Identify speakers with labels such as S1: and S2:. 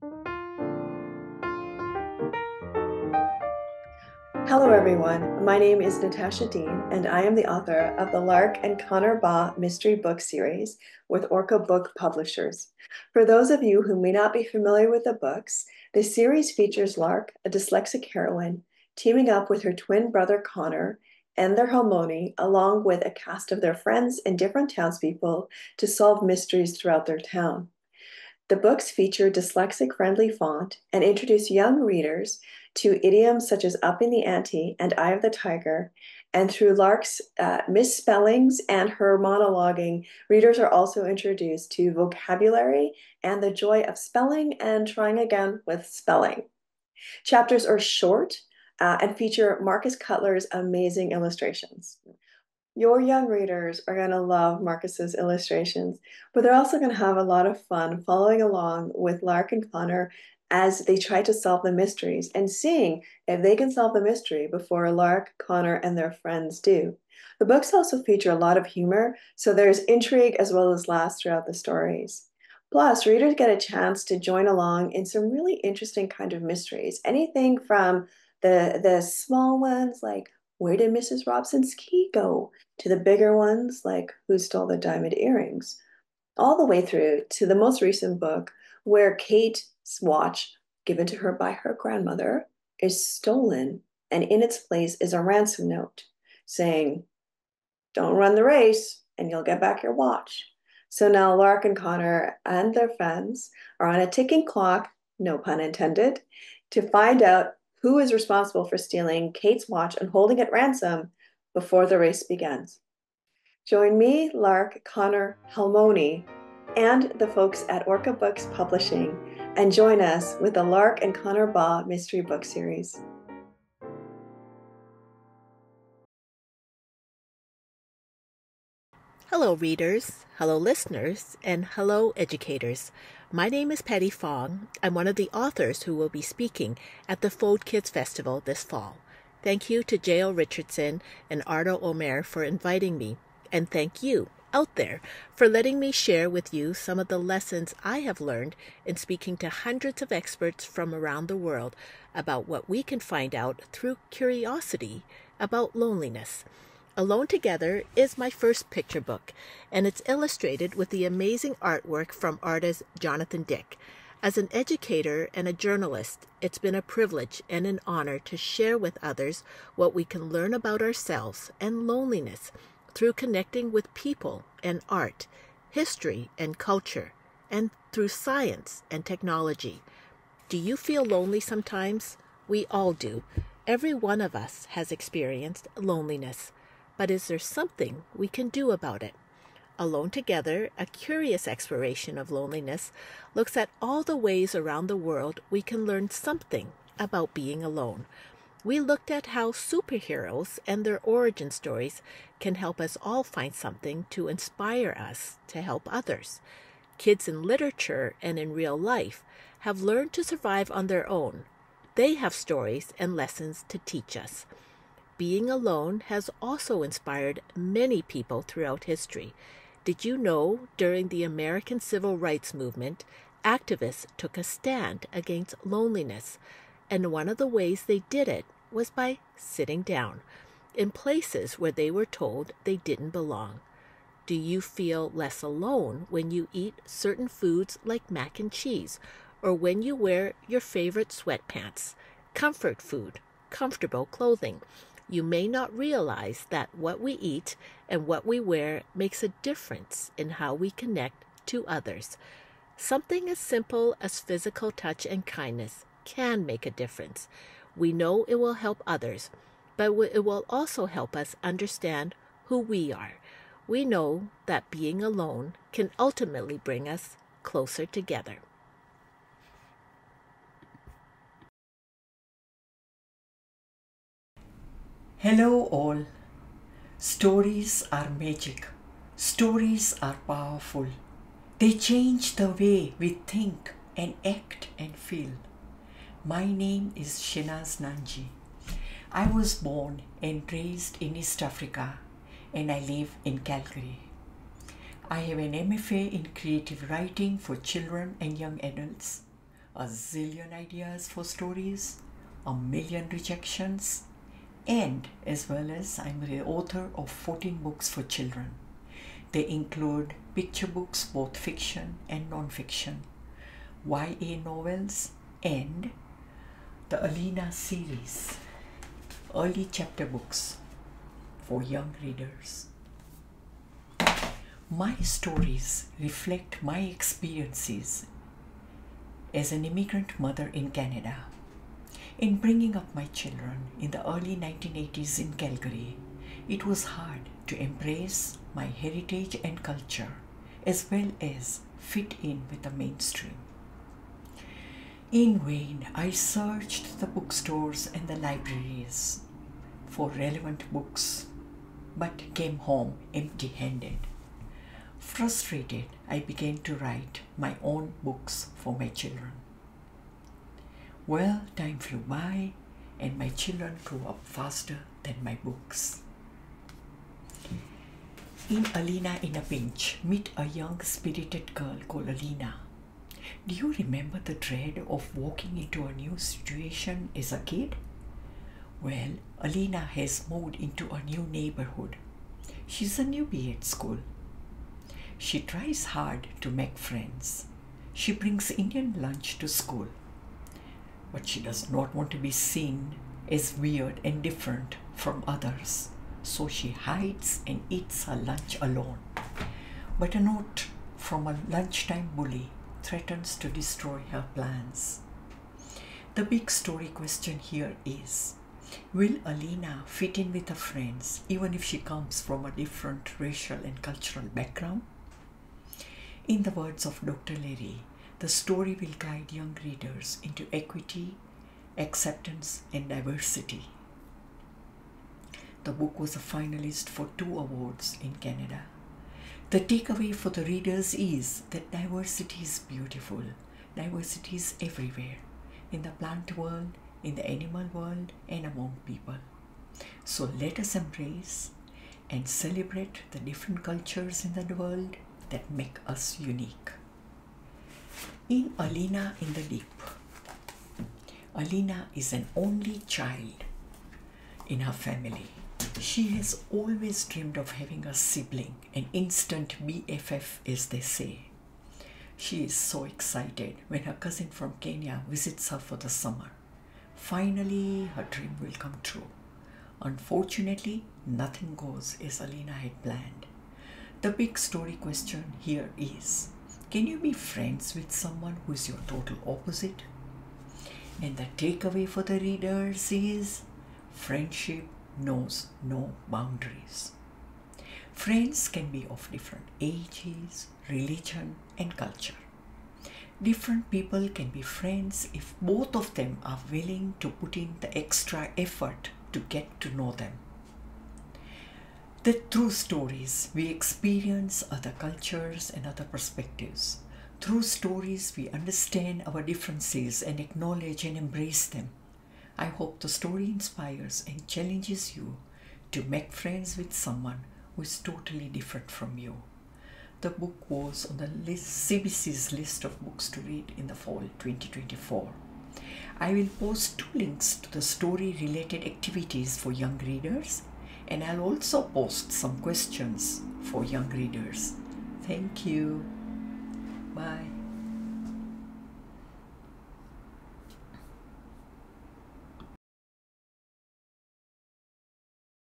S1: Hello, everyone. My name is Natasha Deen, and I am the author of the Lark and Connor Baugh mystery book series with Orca Book Publishers. For those of you who may not be familiar with the books, the series features Lark, a dyslexic heroine, teaming up with her twin brother Connor and their Harmony, along with a cast of their friends and different townspeople, to solve mysteries throughout their town. The books feature dyslexic-friendly font and introduce young readers to idioms such as up in the ante and eye of the tiger. And through Lark's misspellings and her monologuing, readers are also introduced to vocabulary and the joy of spelling and trying again with spelling. Chapters are short and feature Marcus Cutler's amazing illustrations. Your young readers are going to love Marcus's illustrations, but they're also going to have a lot of fun following along with Lark and Connor as they try to solve the mysteries and seeing if they can solve the mystery before Lark, Connor, and their friends do. The books also feature a lot of humor, so there's intrigue as well as laughs throughout the stories. Plus, readers get a chance to join along in some really interesting kind of mysteries. Anything from the small ones like where did Mrs. Robson's key go? To the bigger ones like who stole the diamond earrings, all the way through to the most recent book where Kate's watch, given to her by her grandmother, is stolen, and in its place is a ransom note saying, don't run the race and you'll get back your watch. So now Lark and Connor and their friends are on a ticking clock, no pun intended, to find out who is responsible for stealing Kate's watch and holding it ransom before the race begins. Join me, Lark, Connor, Halmoni, and the folks at Orca Books Publishing, and join us with the Lark and Connor Baugh mystery book series.
S2: Hello, readers, hello, listeners, and hello, educators. My name is Petti Fong. I'm one of the authors who will be speaking at the Fold Kids Festival this fall. Thank you to J.O. Richardson and Ardo Omer for inviting me, and thank you, out there, for letting me share with you some of the lessons I have learned in speaking to hundreds of experts from around the world about what we can find out through curiosity about loneliness. Alone Together is my first picture book, and it's illustrated with the amazing artwork from artist Jonathan Dick. As an educator and a journalist, it's been a privilege and an honor to share with others what we can learn about ourselves and loneliness through connecting with people and art, history and culture, and through science and technology. Do you feel lonely sometimes? We all do. Every one of us has experienced loneliness. But is there something we can do about it? Alone Together, a curious exploration of loneliness, looks at all the ways around the world we can learn something about being alone. We looked at how superheroes and their origin stories can help us all find something to inspire us to help others. Kids in literature and in real life have learned to survive on their own. They have stories and lessons to teach us. Being alone has also inspired many people throughout history. Did you know during the American Civil Rights Movement, activists took a stand against loneliness, and one of the ways they did it was by sitting down in places where they were told they didn't belong. Do you feel less alone when you eat certain foods like mac and cheese, or when you wear your favorite sweatpants, comfort food, comfortable clothing? You may not realize that what we eat and what we wear makes a difference in how we connect to others. Something as simple as physical touch and kindness can make a difference. We know it will help others, but it will also help us understand who we are. We know that being alone can ultimately bring us closer together.
S3: Hello, all. Stories are magic. Stories are powerful. They change the way we think and act and feel. My name is Shenaaz Nanji. I was born and raised in East Africa, and I live in Calgary. I have an MFA in creative writing for children and young adults, a zillion ideas for stories, a million rejections, and as well as I'm the author of 14 books for children. They include picture books, both fiction and non-fiction, YA novels, and the Alina series, early chapter books for young readers. My stories reflect my experiences as an immigrant mother in Canada. In bringing up my children in the early 1980s in Calgary, it was hard to embrace my heritage and culture as well as fit in with the mainstream. In vain, I searched the bookstores and the libraries for relevant books, but came home empty-handed. Frustrated, I began to write my own books for my children. Well, time flew by and my children grew up faster than my books. In Alina in a Pinch, meet a young spirited girl called Alina. Do you remember the dread of walking into a new situation as a kid? Well, Alina has moved into a new neighborhood. She's a newbie at school. She tries hard to make friends. She brings Indian lunch to school. But she does not want to be seen as weird and different from others. So she hides and eats her lunch alone. But a note from a lunchtime bully threatens to destroy her plans. The big story question here is, will Alina fit in with her friends even if she comes from a different racial and cultural background? In the words of Dr. Larry, the story will guide young readers into equity, acceptance, and diversity. The book was a finalist for 2 awards in Canada. The takeaway for the readers is that diversity is beautiful. Diversity is everywhere, in the plant world, in the animal world, and among people. So let us embrace and celebrate the different cultures in the world that make us unique. In Alina in the Deep, Alina is an only child in her family. She has always dreamed of having a sibling, an instant BFF as they say. She is so excited when her cousin from Kenya visits her for the summer. Finally, her dream will come true. Unfortunately, nothing goes as Alina had planned. The big story question here is, can you be friends with someone who is your total opposite? And the takeaway for the readers is, friendship knows no boundaries. Friends can be of different ages, religion, and culture. Different people can be friends if both of them are willing to put in the extra effort to get to know them. That through stories we experience other cultures and other perspectives. Through stories we understand our differences and acknowledge and embrace them. I hope the story inspires and challenges you to make friends with someone who is totally different from you. The book was on the CBC's list of books to read in the fall 2024. I will post 2 links to the story-related activities for young readers, and I'll also post some questions for young readers. Thank you.